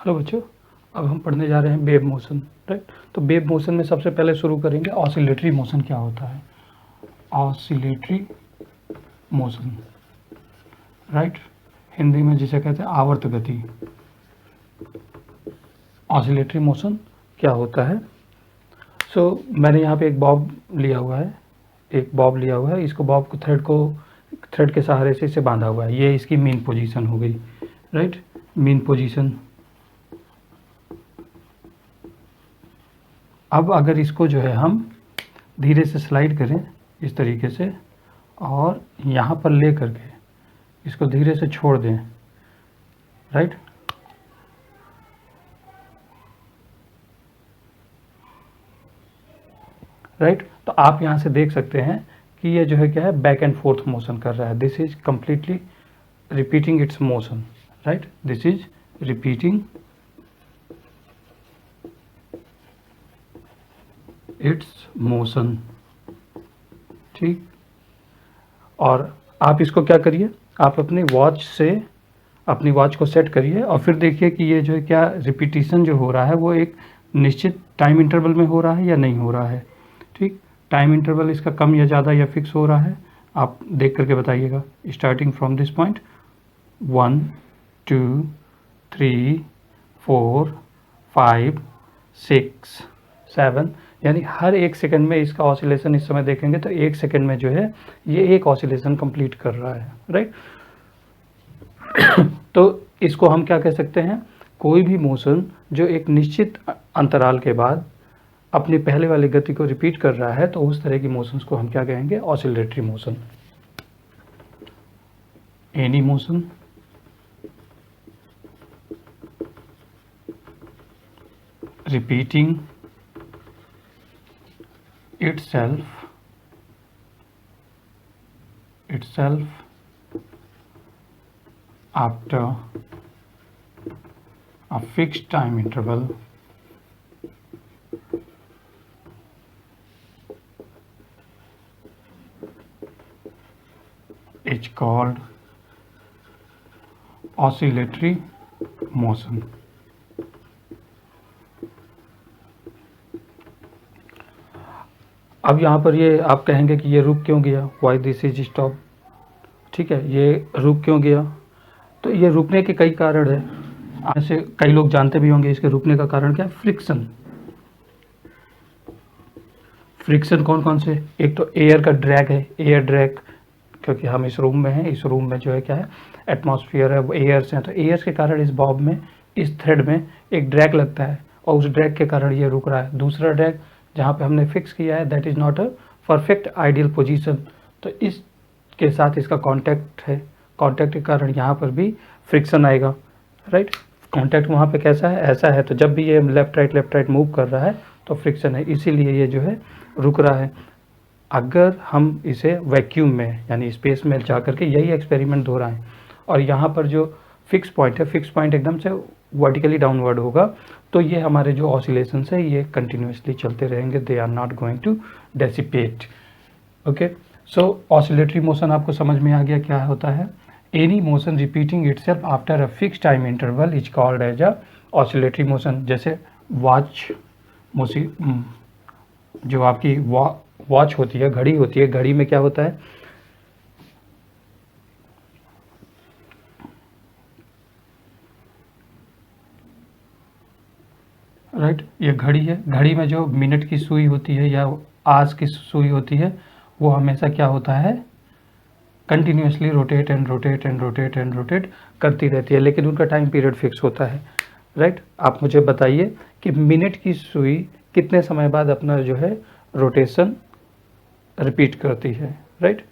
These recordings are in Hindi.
हेलो बच्चों, अब हम पढ़ने जा रहे हैं वेव मोशन, राइट। तो वेव मोशन में सबसे पहले शुरू करेंगे ऑसिलेटरी मोशन क्या होता है। ऑसिलेटरी मोशन, राइट, हिंदी में जिसे कहते हैं आवर्त गति। ऑसिलेटरी मोशन क्या होता है। मैंने यहाँ पे एक बॉब लिया हुआ है, इसको बॉब को थ्रेड के सहारे से इसे बांधा हुआ है। ये इसकी मेन पोजीशन हो गई, राइट, मेन पोजीशन। अब अगर इसको जो है हम धीरे से स्लाइड करें इस तरीके से और यहाँ पर ले करके इसको धीरे से छोड़ दें, राइट, तो आप यहाँ से देख सकते हैं कि ये जो है क्या है, बैक एंड फोर्थ मोशन कर रहा है। This is completely repeating it's motion, right, this is repeating it's motion, ठीक। और आप इसको क्या करिए, आप अपनी वॉच को सेट करिए और फिर देखिए कि ये जो है क्या रिपीटिशन जो हो रहा है वो एक निश्चित टाइम इंटरवल में हो रहा है या नहीं हो रहा है, ठीक। टाइम इंटरवल इसका कम या ज़्यादा या फिक्स हो रहा है, आप देख करके बताइएगा। स्टार्टिंग फ्रॉम दिस पॉइंट 1 2 3 4 5 6 7, यानी हर एक सेकंड में इसका ऑसिलेशन इस समय देखेंगे तो एक सेकंड में जो है ये एक ऑसिलेशन कंप्लीट कर रहा है, राइट। तो इसको हम क्या कह सकते हैं, कोई भी मोशन जो एक निश्चित अंतराल के बाद अपनी पहले वाली गति को रिपीट कर रहा है तो उस तरह की मोशंस को हम क्या कहेंगे, oscillatory motion. Any motion repeating itself after a fixed time interval is called oscillatory motion. अब यहाँ पर ये आप कहेंगे कि ये रुक क्यों गया, वाई दिस इज स्टॉप, ठीक है, ये रुक क्यों गया। तो ये रुकने के कई कारण है, ऐसे कई लोग जानते भी होंगे इसके रुकने का कारण क्या है, फ्रिक्शन कौन कौन से, एक तो एयर का ड्रैग है, एयर ड्रैग, क्योंकि हम इस रूम में हैं, इस रूम में जो है क्या है, एटमॉस्फेयर है, वो एयर्स हैं, तो एयर्स के कारण इस बॉब में, इस थ्रेड में एक ड्रैग लगता है और उस ड्रैग के कारण ये रुक रहा है। दूसरा ड्रैग जहाँ पे हमने फिक्स किया है that is not a perfect ideal position, तो इसके साथ इसका कांटेक्ट है, कांटेक्ट के कारण यहाँ पर भी फ्रिक्शन आएगा, राइट। कांटेक्ट वहाँ पे कैसा है, ऐसा है, तो जब भी ये लेफ्ट राइट मूव कर रहा है तो फ्रिक्शन है, इसीलिए ये जो है रुक रहा है। अगर हम इसे वैक्यूम में यानी स्पेस में जा करके यही एक्सपेरिमेंट दोहराएं और यहाँ पर जो फिक्स पॉइंट एकदम से वर्टिकली डाउनवर्ड होगा तो ये हमारे जो ऑसिलेशंस है ये कंटिन्यूसली चलते रहेंगे, they are not going to dissipate. Okay, so oscillatory motion आपको समझ में आ गया क्या होता है। Any motion repeating itself after a fix time interval is called as a oscillatory motion. जैसे वॉच जो आपकी वॉच होती है, घड़ी होती है, घड़ी में क्या होता है, राइट, ये घड़ी है, घड़ी में जो मिनट की सुई होती है या आवर्स की सुई होती है वो हमेशा क्या होता है, कंटिन्यूसली रोटेट करती रहती है, लेकिन उनका टाइम पीरियड फिक्स होता है, राइट। आप मुझे बताइए कि मिनट की सुई कितने समय बाद अपना जो है रोटेशन रिपीट करती है, राइट।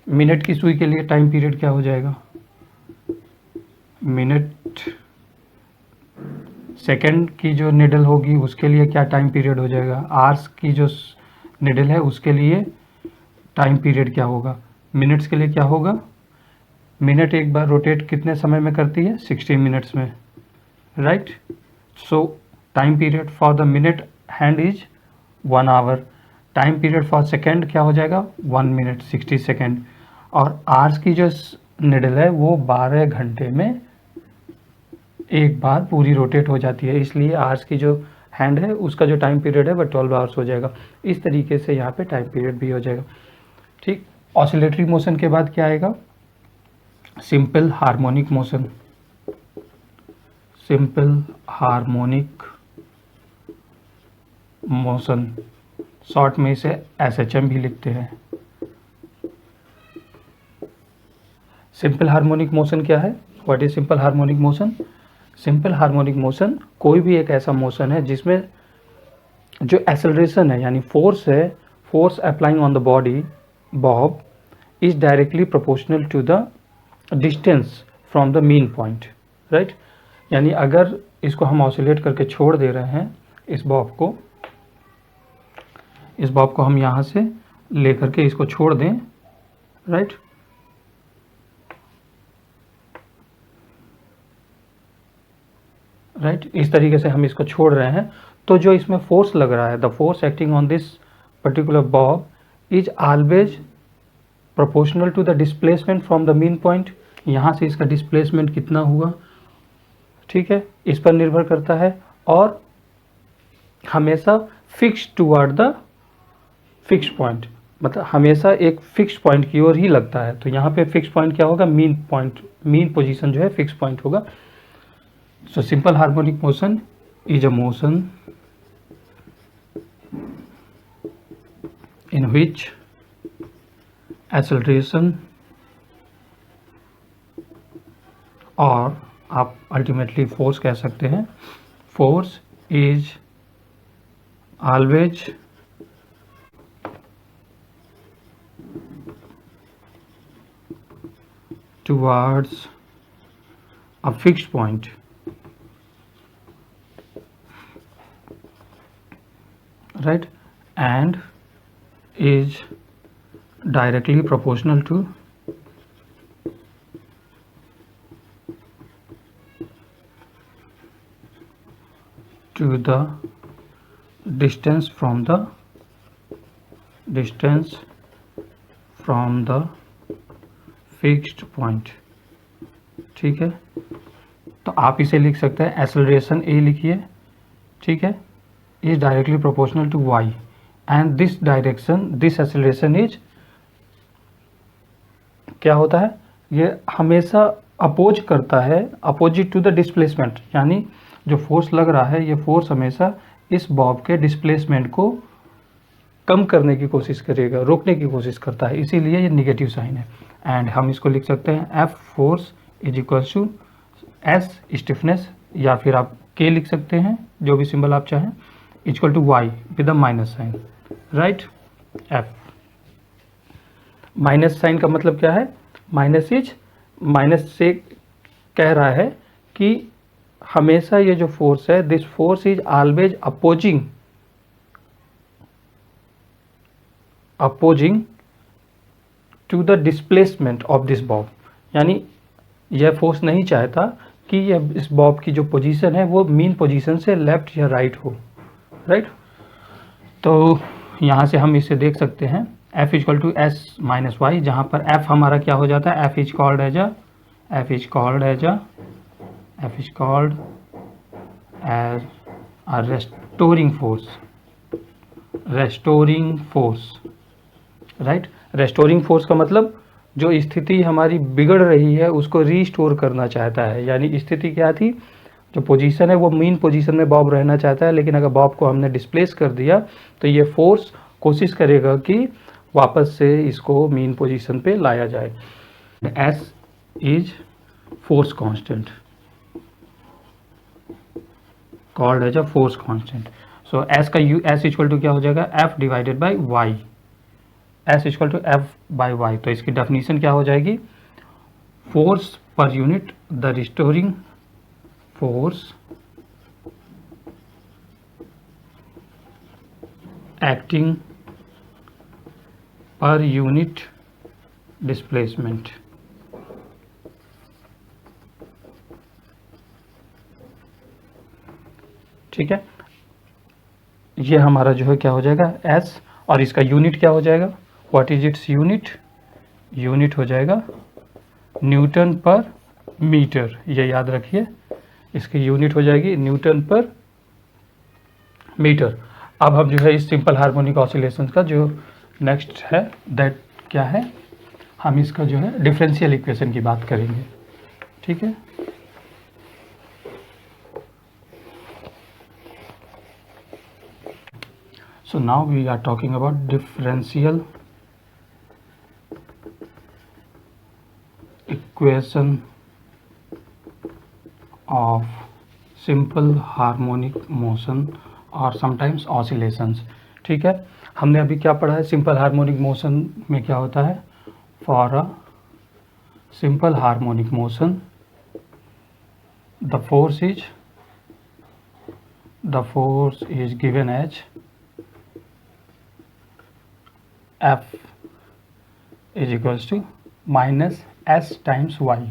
मिनट की सुई के लिए टाइम पीरियड क्या हो जाएगा, मिनट, सेकंड की जो निडल होगी उसके लिए क्या टाइम पीरियड हो जाएगा, आवर्स की जो निडल है उसके लिए टाइम पीरियड क्या होगा, मिनट्स के लिए क्या होगा, मिनट एक बार रोटेट कितने समय में करती है, 60 मिनट्स में, right. So time period for the minute hand is 1 hour, time period for second क्या हो जाएगा, 1 मिनट 60 सेकेंड, और आवर्स की जो निडल है वो 12 घंटे में एक बार पूरी रोटेट हो जाती है, इसलिए आर्स की जो हैंड है उसका जो टाइम पीरियड है वह 12 आवर्स हो जाएगा। इस तरीके से यहाँ पे टाइम पीरियड भी हो जाएगा। ठीक, ऑसिलेटरी मोशन के बाद क्या आएगा? Simple harmonic motion. Simple harmonic motion, short में इसे SHM भी लिखते हैं। सिंपल हार्मोनिक मोशन क्या है? What is simple harmonic motion? Simple harmonic motion कोई भी एक ऐसा मोशन है जिसमें जो एक्सेलरेशन है यानी फोर्स है, force applying on the body bob is directly proportional to the distance from the mean point, right. यानी अगर इसको हम ऑसिलेट करके छोड़ दे रहे हैं, इस बॉब को हम यहाँ से लेकर के इसको छोड़ दें, राइट, इस तरीके से हम इसको छोड़ रहे हैं, तो जो इसमें फोर्स लग रहा है, the force acting on this particular bob is always proportional to the displacement from the mean point. यहाँ से इसका डिस्प्लेसमेंट कितना हुआ, ठीक है, इस पर निर्भर करता है, और हमेशा fix toward the fix point, मतलब हमेशा एक फिक्स पॉइंट की ओर ही लगता है। तो यहाँ पे फिक्स पॉइंट क्या होगा? मीन पॉइंट, मीन पोजीशन जो है फिक्स पॉइंट होगा। So simple harmonic motion is a motion in which acceleration और आप अल्टीमेटली फोर्स कह सकते हैं, force is always towards a fixed point, right, and is directly proportional to the distance from the fixed point, ठीक है। तो आप इसे लिख सकते हैं, एक्सेलरेशन A लिखिए, ठीक है, is directly proportional to y and this acceleration is क्या होता है? ये हमेशा अपोज करता है, अपोजिट टू द डिस्प्लेसमेंट, यानी जो फोर्स लग रहा है ये फोर्स हमेशा इस बॉब के डिस्प्लेसमेंट को कम करने की कोशिश करेगा, रोकने की कोशिश करता है, इसीलिए ये निगेटिव साइन है। एंड हम इसको लिख सकते हैं F force is equal to S stiffness, या फिर आप K लिख सकते हैं, जो भी सिंबल आप चाहें, equal to Y with a minus sign, right. F minus sign का मतलब क्या है? माइनस से कह रहा है कि हमेशा ये जो फोर्स है, this force is always opposing to the displacement of this bob, यानी यह फोर्स नहीं चाहता कि यह इस बॉब की जो पोजीशन है वो मीन पोजीशन से लेफ्ट या राइट हो, राइट। तो यहाँ से हम इसे देख सकते हैं, F equal to S minus Y, जहाँ पर F हमारा क्या हो जाता है? F is called as a restoring force, right. Restoring force का मतलब जो स्थिति हमारी बिगड़ रही है उसको रीस्टोर करना चाहता है, यानी स्थिति क्या थी, जो पोजीशन है वो मीन पोजीशन में बॉब रहना चाहता है, लेकिन अगर बॉब को हमने डिस्प्लेस कर दिया तो ये फोर्स कोशिश करेगा कि वापस से इसको मीन पोजीशन पे लाया जाए। S is force constant, called as a force constant. So S का S इक्वल टू क्या हो जाएगा? F divided by Y, S equal to F by Y. तो इसकी डेफिनेशन क्या हो जाएगी? Force per unit, the restoring force acting per unit displacement, ठीक है। ये हमारा जो है क्या हो जाएगा? S, और इसका यूनिट क्या हो जाएगा? What is its unit? Unit हो जाएगा न्यूटन पर मीटर, ये याद रखिए, इसकी यूनिट हो जाएगी न्यूटन पर मीटर। अब हम जो है इस सिंपल हार्मोनिक ऑसिलेशन का जो नेक्स्ट है दैट क्या है, हम इसका जो है डिफरेंशियल इक्वेशन की बात करेंगे। ठीक है, so now we are talking about differential equation of simple harmonic motion और समटाइम्स ऑसिलेशंस। ठीक है, हमने अभी क्या पढ़ा है, सिंपल हार्मोनिक मोशन में क्या होता है, for a simple harmonic motion the force is given as F is equals to minus S times Y,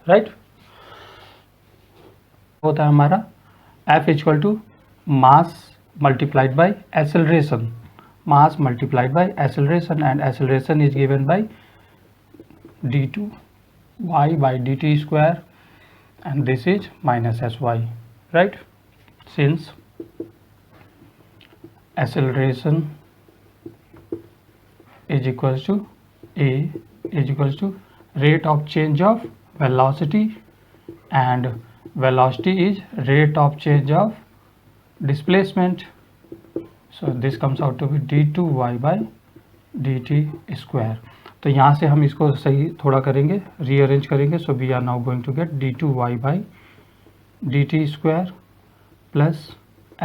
right. होता है हमारा F is equal to mass multiplied by acceleration, mass multiplied by acceleration, and acceleration is given by d2 y by dt square, and this is minus sy, right? Since acceleration is equals to a is equals to rate of change of velocity, and velocity is rate of change of displacement, so this comes out to be d2y by dt square। तो यहाँ से हम इसको सही थोड़ा करेंगे, रीअरेंज करेंगे, so we are now going to get d2y by dt square plus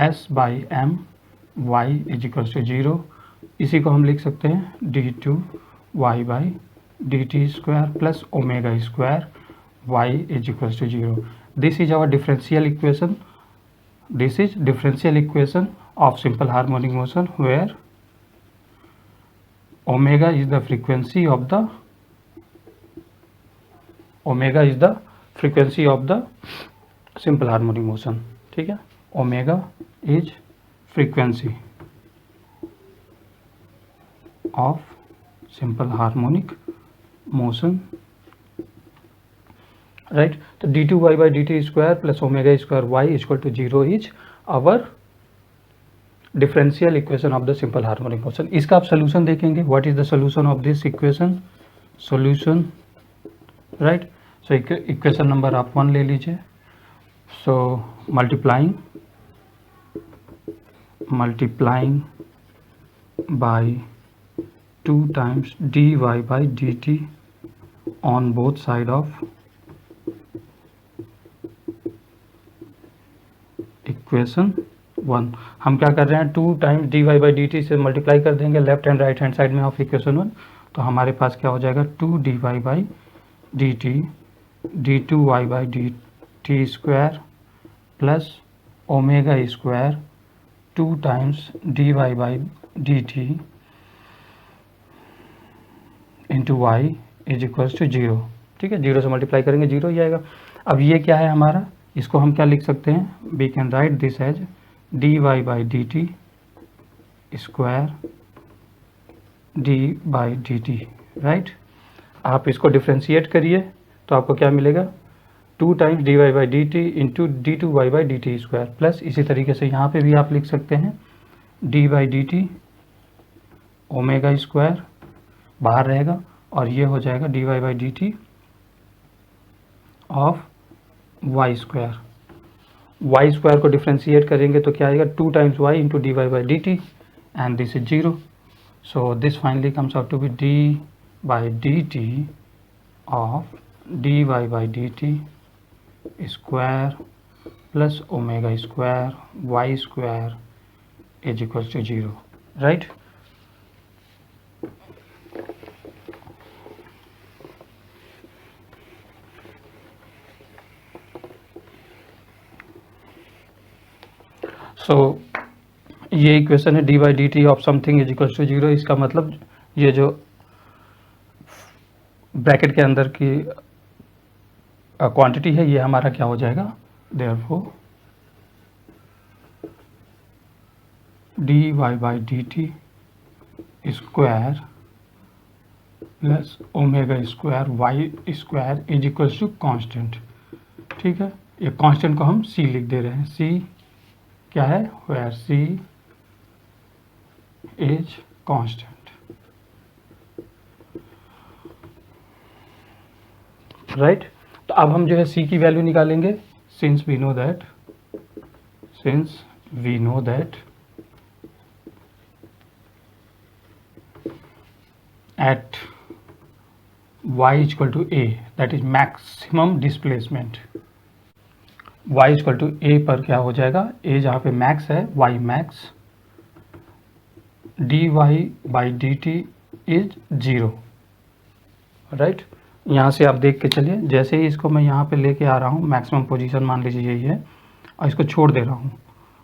s by m y is equals to 0। इसी को हम लिख सकते हैं d2y by dt square plus omega square y is equals to 0। This is our differential equation, this is differential equation of simple harmonic motion where omega is the frequency of the simple harmonic motion। ठीक है, omega is frequency of simple harmonic motion, right. तो d2y by dt square plus omega square y equal to 0 is our differential equation of the simple harmonic motion. इसका आप सोल्यूशन देखेंगे, what is the solution of this equation, solution, right. So equation number आप 1 ले लीजिए। So multiplying by 2 times dy by dt on both side of equation 1। हम क्या कर रहे हैं, 2 times dy by dt से मल्टीप्लाई कर देंगे left and right hand side में ऑफ इक्वेशन 1। तो हमारे पास क्या हो जाएगा, 2 dy by dt d2y by dt square plus omega square 2 times dy by dt into y is equals to 0। ठीक है, 0 से मल्टीप्लाई करेंगे 0 ही आएगा। अब ये क्या है हमारा, इसको हम क्या लिख सकते हैं, we can write this as dy by dt square d by dt, right. आप इसको डिफ्रेंशिएट करिए तो आपको क्या मिलेगा, 2 times dy by dt into d2y by dt square plus इसी तरीके से यहाँ पे भी आप लिख सकते हैं d by dt omega square बाहर रहेगा और ये हो जाएगा dy by dt of y square. y square को डिफ्रेंशिएट करेंगे तो क्या आएगा, 2 times y into dy by dt and this is 0। So this finally comes out to be d by dt of dy by dt square plus omega square y square is equals to 0, right. So ये इक्वेशन है D by D T of something is equal to 0। इसका मतलब ये जो ब्रैकेट के अंदर की क्वांटिटी है ये हमारा क्या हो जाएगा, therefore D Y by D T square plus omega square Y square is equals to constant. ठीक है, ये कांस्टेंट को हम c लिख दे रहे हैं। c क्या है, where c is constant, right. तो अब हम जो है c की वैल्यू निकालेंगे। Since we know that at y equal to a, that is maximum displacement, y equal to a पर क्या हो जाएगा, a जहाँ पे max है, y max dy by dt is 0, right. यहाँ से आप देख के चलिए, जैसे ही इसको मैं यहाँ पे लेके आ रहा हूँ, मैक्सिमम पोजीशन मान लीजिए यही है, और इसको छोड़ दे रहा हूँ,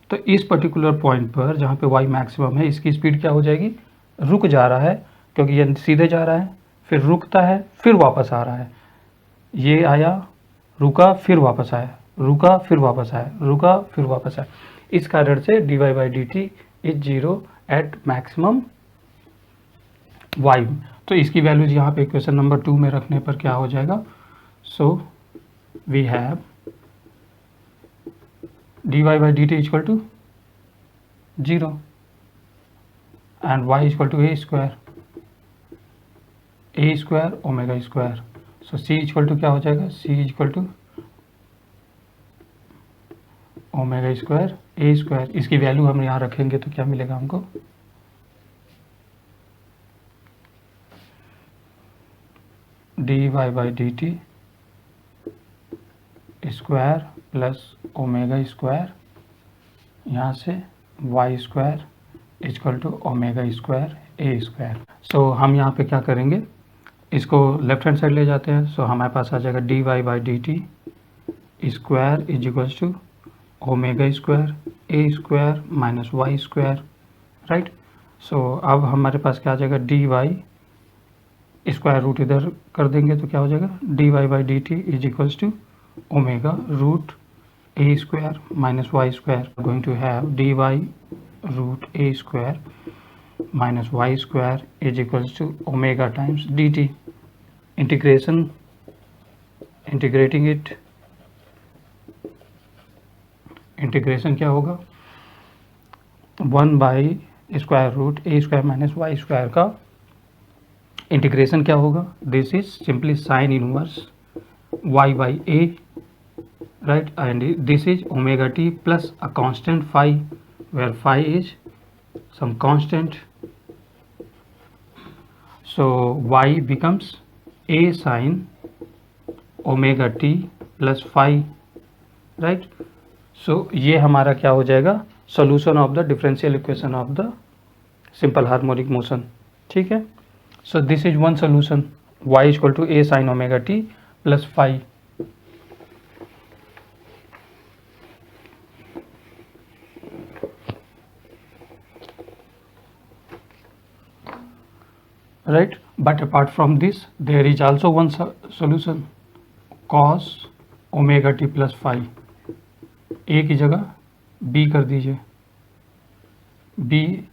तो इस पर्टिकुलर पॉइंट पर जहाँ पे y मैक्सिमम है, इसकी स्पीड क्या हो जाएगी, रुक जा रहा है, क्योंकि ये सीधे जा रहा है, फिर रुकता है, फिर वापस आ रहा है। ये आया, रुका, फिर वापस आया, रुका, फिर वापस आया, रुका, फिर वापस आया। इस कारण से dy by dt is 0 at maximum y। तो इसकी वैल्यूज यहाँ पे इक्वेशन नंबर 2 में रखने पर क्या हो जाएगा, so we have dy by dt equal to 0 and y equal to a square omega square. So c equal to क्या हो जाएगा, c equal to omega square a square. इसकी वैल्यू हम यहाँ रखेंगे तो क्या मिलेगा हमको, dy by dt square plus omega square, यहाँ से y square equal to omega square a square. So हम यहाँ पे क्या करेंगे, इसको लेफ्ट हैंड साइड ले जाते हैं। सो हमारे पास आ जाएगा dy by dt square is equals to omega square a square minus y square, right. So अब हमारे पास क्या आ जाएगा, dy स्क्वायर रूट इधर कर देंगे तो क्या हो जाएगा, dy by dt is equals to omega root a square minus y square, going to have dy root a square minus y square is equals to omega times dt। Integrating it, integration क्या होगा, 1 by square root a square minus y square का इंटीग्रेशन क्या होगा, this is simply sine inverse y by a, right, and this is omega t plus a constant phi, where phi is some constant, so y becomes a sin omega t plus phi, right। so ये हमारा क्या हो जाएगा, solution of the differential equation of the simple harmonic motion, ठीक है। so this is one solution, y is equal to a sin omega t plus phi। right, but apart from this there is also one solution, cos omega t plus phi। a की जगह b कर दीजिए, b